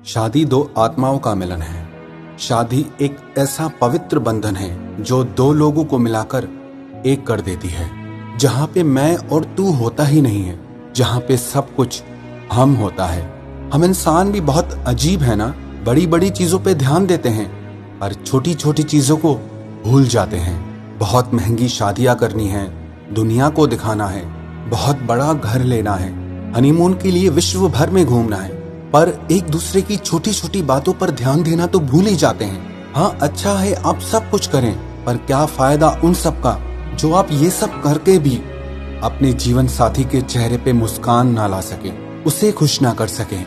शादी दो आत्माओं का मिलन है। शादी एक ऐसा पवित्र बंधन है जो दो लोगों को मिलाकर एक कर देती है, जहां पे मैं और तू होता ही नहीं है, जहां पे सब कुछ हम होता है। हम इंसान भी बहुत अजीब है ना, बड़ी बड़ी चीजों पे ध्यान देते हैं पर छोटी छोटी चीजों को भूल जाते हैं। बहुत महंगी शादियां करनी है, दुनिया को दिखाना है, बहुत बड़ा घर लेना है, हनीमून के लिए विश्व भर में घूमना है, पर एक दूसरे की छोटी छोटी बातों पर ध्यान देना तो भूल ही जाते हैं। हाँ, अच्छा है आप सब कुछ करें, पर क्या फायदा उन सब का जो आप ये सब करके भी अपने जीवन साथी के चेहरे पे मुस्कान ना ला सके, उसे खुश ना कर सके।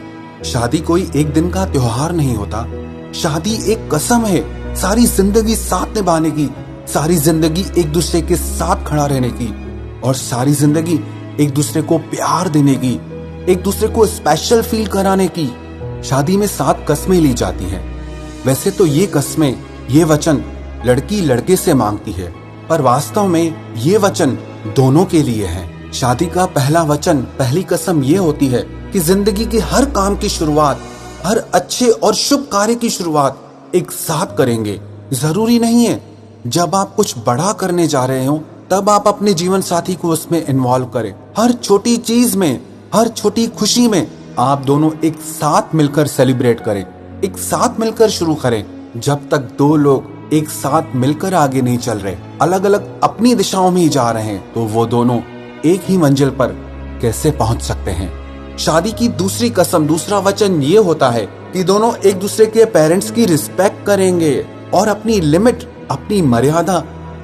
शादी कोई एक दिन का त्योहार नहीं होता। शादी एक कसम है, सारी जिंदगी साथ निभाने की, सारी जिंदगी एक दूसरे के साथ खड़ा रहने की, और सारी जिंदगी एक दूसरे को प्यार देने की, एक दूसरे को स्पेशल फील कराने की। शादी में 7 कस्में ली जाती हैं। वैसे तो ये कस्में, ये वचन लड़की लड़के से मांगती है, पर वास्तव में ये वचन दोनों के लिए है। शादी का पहला वचन, पहली कसम ये होती है कि जिंदगी के हर काम की शुरुआत, हर अच्छे और शुभ कार्य की शुरुआत एक साथ करेंगे। जरूरी नहीं है जब आप कुछ बड़ा करने जा रहे हो तब आप अपने जीवन साथी को उसमें इन्वॉल्व करें। हर छोटी चीज में, हर छोटी खुशी में आप दोनों एक साथ मिलकर सेलिब्रेट करें, एक साथ मिलकर शुरू करें। जब तक दो लोग एक साथ मिलकर आगे नहीं चल रहे, अलग अलग अपनी दिशाओं में ही जा रहे हैं, तो वो दोनों एक ही मंजिल पर कैसे पहुंच सकते हैं। शादी की दूसरी कसम, दूसरा वचन ये होता है कि दोनों एक दूसरे के पेरेंट्स की रिस्पेक्ट करेंगे और अपनी लिमिट, अपनी मर्यादा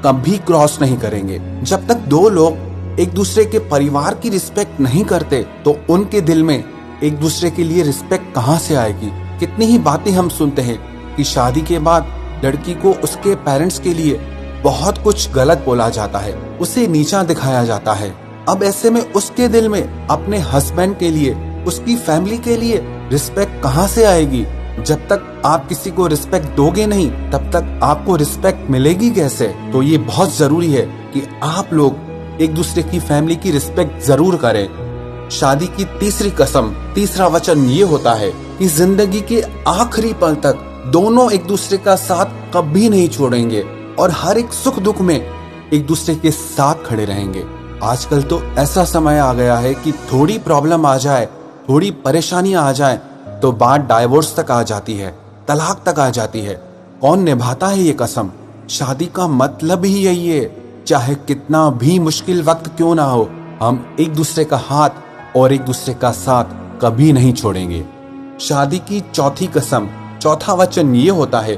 कभी क्रॉस नहीं करेंगे। जब तक दो लोग एक दूसरे के परिवार की रिस्पेक्ट नहीं करते तो उनके दिल में एक दूसरे के लिए रिस्पेक्ट कहां से आएगी। कितनी ही बातें हम सुनते हैं कि शादी के बाद लड़की को उसके पेरेंट्स के लिए बहुत कुछ गलत बोला जाता है, उसे नीचा दिखाया जाता है। अब ऐसे में उसके दिल में अपने हस्बैंड के लिए, उसकी फैमिली के लिए रिस्पेक्ट कहां से आएगी। जब तक आप किसी को रिस्पेक्ट दोगे नहीं, तब तक आपको रिस्पेक्ट मिलेगी कैसे। तो ये बहुत जरूरी है कि आप लोग एक दूसरे की फैमिली की रिस्पेक्ट जरूर करें। शादी की तीसरी कसम, तीसरा वचन ये होता है कि जिंदगी के आखिरी पल तक दोनों एक दूसरे का साथ कभी नहीं छोड़ेंगे और हर एक सुख दुख में एक दूसरे के साथ खड़े रहेंगे। आजकल तो ऐसा समय आ गया है कि थोड़ी प्रॉब्लम आ जाए, थोड़ी परेशानियां आ जाए तो बात डाइवोर्स तक आ जाती है, तलाक तक आ जाती है। कौन निभाता है ये कसम। शादी का मतलब ही यही है, चाहे कितना भी मुश्किल वक्त क्यों ना हो, हम एक दूसरे का हाथ और एक दूसरे का साथ कभी नहीं छोड़ेंगे। शादी की चौथी कसम, चौथा वचन ये होता है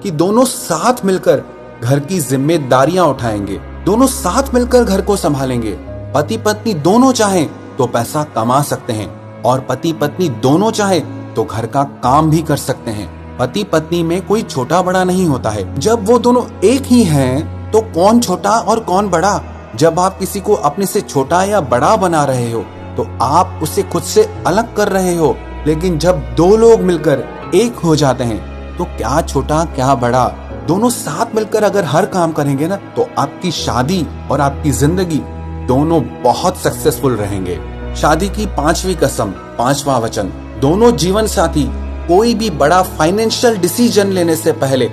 कि दोनों साथ मिलकर घर की जिम्मेदारियां उठाएंगे, दोनों साथ मिलकर घर को संभालेंगे। पति पत्नी दोनों चाहें तो पैसा कमा सकते हैं और पति पत्नी दोनों चाहे तो घर का काम भी कर सकते हैं। पति पत्नी में कोई छोटा बड़ा नहीं होता है। जब वो दोनों एक ही हैं तो कौन छोटा और कौन बड़ा। जब आप किसी को अपने से छोटा या बड़ा बना रहे हो तो आप उसे खुद से अलग कर रहे हो, लेकिन जब दो लोग मिलकर एक हो जाते हैं तो क्या छोटा क्या बड़ा, दोनों साथ मिलकर अगर हर काम करेंगे ना तो आपकी शादी और आपकी जिंदगी दोनों बहुत सक्सेसफुल रहेंगे। शादी की पांचवी कसम, पांचवा वचन, दोनों जीवन साथी कोई भी बड़ा फाइनेंशियल डिसीजन लेने से पहले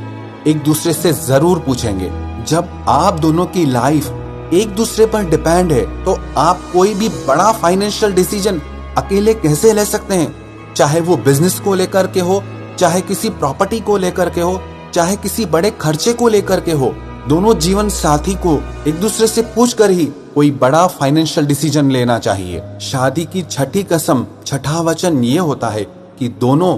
एक दूसरे से जरूर पूछेंगे। जब आप दोनों की लाइफ एक दूसरे पर डिपेंड है तो आप कोई भी बड़ा फाइनेंशियल डिसीजन अकेले कैसे ले सकते हैं। चाहे वो बिजनेस को लेकर के हो, चाहे किसी प्रॉपर्टी को लेकर के हो, चाहे किसी बड़े खर्चे को लेकर के हो, दोनों जीवन साथी को एक दूसरे से पूछकर ही कोई बड़ा फाइनेंशियल डिसीजन लेना चाहिए। शादी की छठी कसम, छठा वचन ये होता है कि दोनों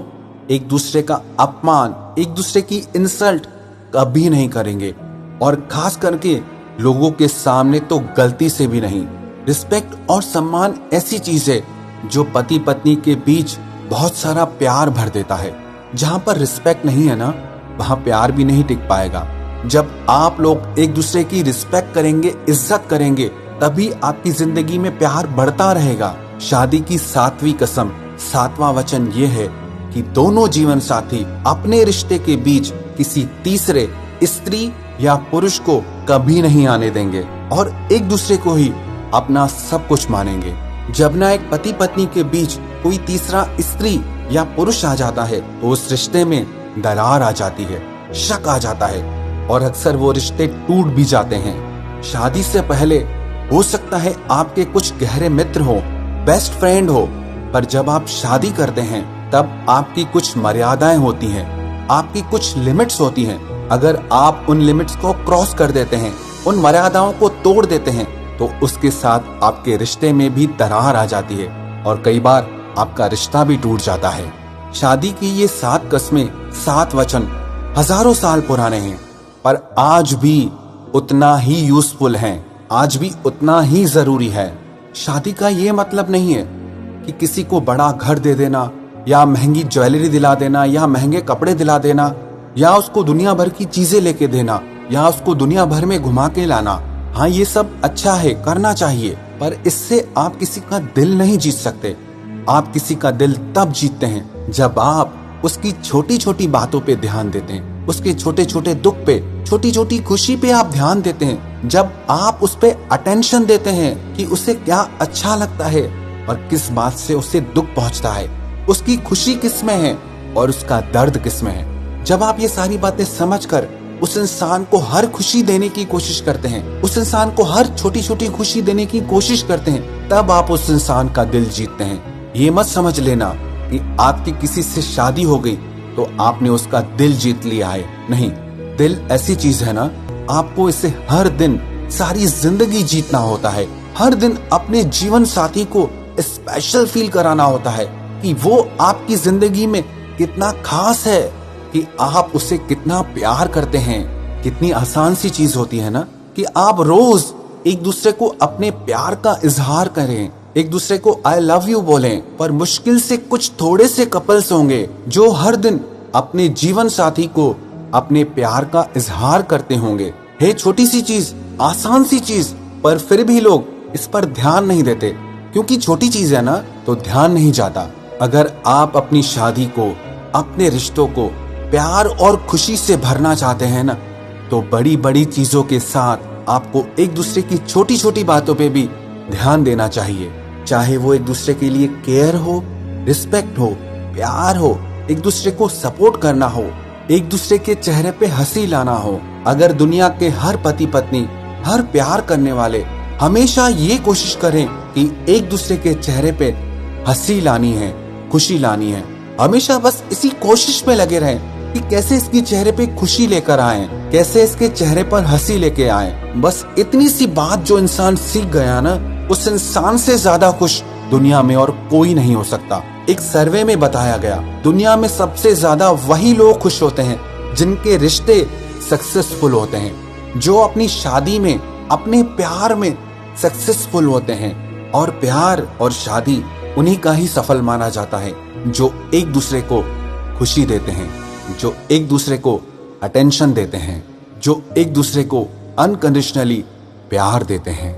एक दूसरे का अपमान, एक दूसरे की इंसल्ट कभी नहीं करेंगे, और खास करके लोगों के सामने तो गलती से भी नहीं। रिस्पेक्ट और सम्मान ऐसी चीज है जो पति पत्नी के बीच बहुत सारा प्यार भर देता है। जहां पर रिस्पेक्ट नहीं है ना, वहां प्यार भी नहीं टिक पाएगा। जब आप लोग एक दूसरे की रिस्पेक्ट करेंगे, इज्जत करेंगे, तभी आपकी जिंदगी में प्यार बढ़ता रहेगा। शादी की सातवीं कसम, सातवां वचन ये है कि दोनों जीवन साथी अपने रिश्ते के बीच किसी तीसरे स्त्री या पुरुष को कभी नहीं आने देंगे और एक दूसरे को ही अपना सब कुछ मानेंगे। जब ना एक पति पत्नी के बीच कोई तीसरा स्त्री या पुरुष आ जाता है तो उस रिश्ते में दरार आ जाती है, शक आ जाता है और अक्सर वो रिश्ते टूट भी जाते हैं। शादी से पहले हो सकता है आपके कुछ गहरे मित्र हो, बेस्ट फ्रेंड हो, पर जब आप शादी करते हैं तब आपकी कुछ मर्यादाएं होती हैं, आपकी कुछ लिमिट्स होती हैं। अगर आप उन लिमिट्स को क्रॉस कर देते हैं, उन मर्यादाओं को तोड़ देते हैं, तो उसके साथ आपके रिश्ते में भी दरार आ जाती है और कई बार आपका रिश्ता भी टूट जाता है। शादी की ये 7 कस्में, 7 वचन हजारों साल पुराने हैं, पर आज भी उतना ही यूजफुल हैं, आज भी उतना ही जरूरी है। शादी का ये मतलब नहीं है कि किसी को बड़ा घर दे देना या महंगी ज्वेलरी दिला देना या महंगे कपड़े दिला देना या उसको दुनिया भर की चीजें लेके देना या उसको दुनिया भर में घुमा के लाना। हाँ, ये सब अच्छा है, करना चाहिए, पर इससे आप किसी का दिल नहीं जीत सकते। आप किसी का दिल तब जीतते हैं जब आप उसकी छोटी छोटी बातों पे ध्यान देते हैं, उसके छोटे छोटे दुख पे, छोटी छोटी खुशी पे आप ध्यान देते हैं, जब आप उस पे अटेंशन देते हैं कि उसे क्या अच्छा लगता है और किस बात से उसे दुख पहुंचता है, उसकी खुशी किस में है और उसका दर्द किस में है। जब आप ये सारी बातें समझकर उस इंसान को हर खुशी देने की कोशिश करते हैं, उस इंसान को हर छोटी छोटी खुशी देने की कोशिश करते हैं, तब आप उस इंसान का दिल जीतते हैं। ये मत समझ लेना कि आपकी किसी से शादी हो गई तो आपने उसका दिल जीत लिया है। नहीं, दिल ऐसी चीज है ना, आपको इसे हर दिन सारी जिंदगी जीतना होता है। हर दिन अपने जीवन साथी को स्पेशल फील कराना होता है कि वो आपकी जिंदगी में कितना खास है, कि आप उसे कितना प्यार करते हैं। कितनी आसान सी चीज होती है ना कि आप रोज एक दूसरे को अपने प्यार का इजहार करें, एक दूसरे को आई लव यू बोलें। पर मुश्किल से कुछ थोड़े से कपल्स होंगे जो हर दिन अपने जीवन साथी को अपने प्यार का इजहार करते होंगे। है छोटी सी चीज, आसान सी चीज, पर फिर भी लोग इस पर ध्यान नहीं देते क्योंकि छोटी चीज है ना, तो ध्यान नहीं जाता। अगर आप अपनी शादी को, अपने रिश्तों को प्यार और खुशी से भरना चाहते हैं ना, तो बड़ी बड़ी चीजों के साथ आपको एक दूसरे की छोटी छोटी बातों पे भी ध्यान देना चाहिए। चाहे वो एक दूसरे के लिए केयर हो, रिस्पेक्ट हो, प्यार हो, एक दूसरे को सपोर्ट करना हो, एक दूसरे के चेहरे पे हंसी लाना हो। अगर दुनिया के हर पति पत्नी, हर प्यार करने वाले हमेशा ये कोशिश करें कि एक दूसरे के चेहरे पे हंसी लानी है, खुशी लानी है, हमेशा बस इसी कोशिश में लगे रहें कि कैसे इसके चेहरे पे खुशी लेकर आए, कैसे इसके चेहरे पर हंसी लेके आए, बस इतनी सी बात जो इंसान सीख गया ना, उस इंसान से ज्यादा खुश दुनिया में और कोई नहीं हो सकता। एक सर्वे में बताया गया, दुनिया में सबसे ज्यादा वही लोग खुश होते हैं जिनके रिश्ते सक्सेसफुल होते हैं, जो अपनी शादी में, अपने प्यार में सक्सेसफुल होते हैं। और प्यार और शादी उन्हीं का ही सफल माना जाता है जो एक दूसरे को खुशी देते हैं, जो एक दूसरे को अटेंशन देते हैं, जो एक दूसरे को अनकंडीशनली प्यार देते हैं।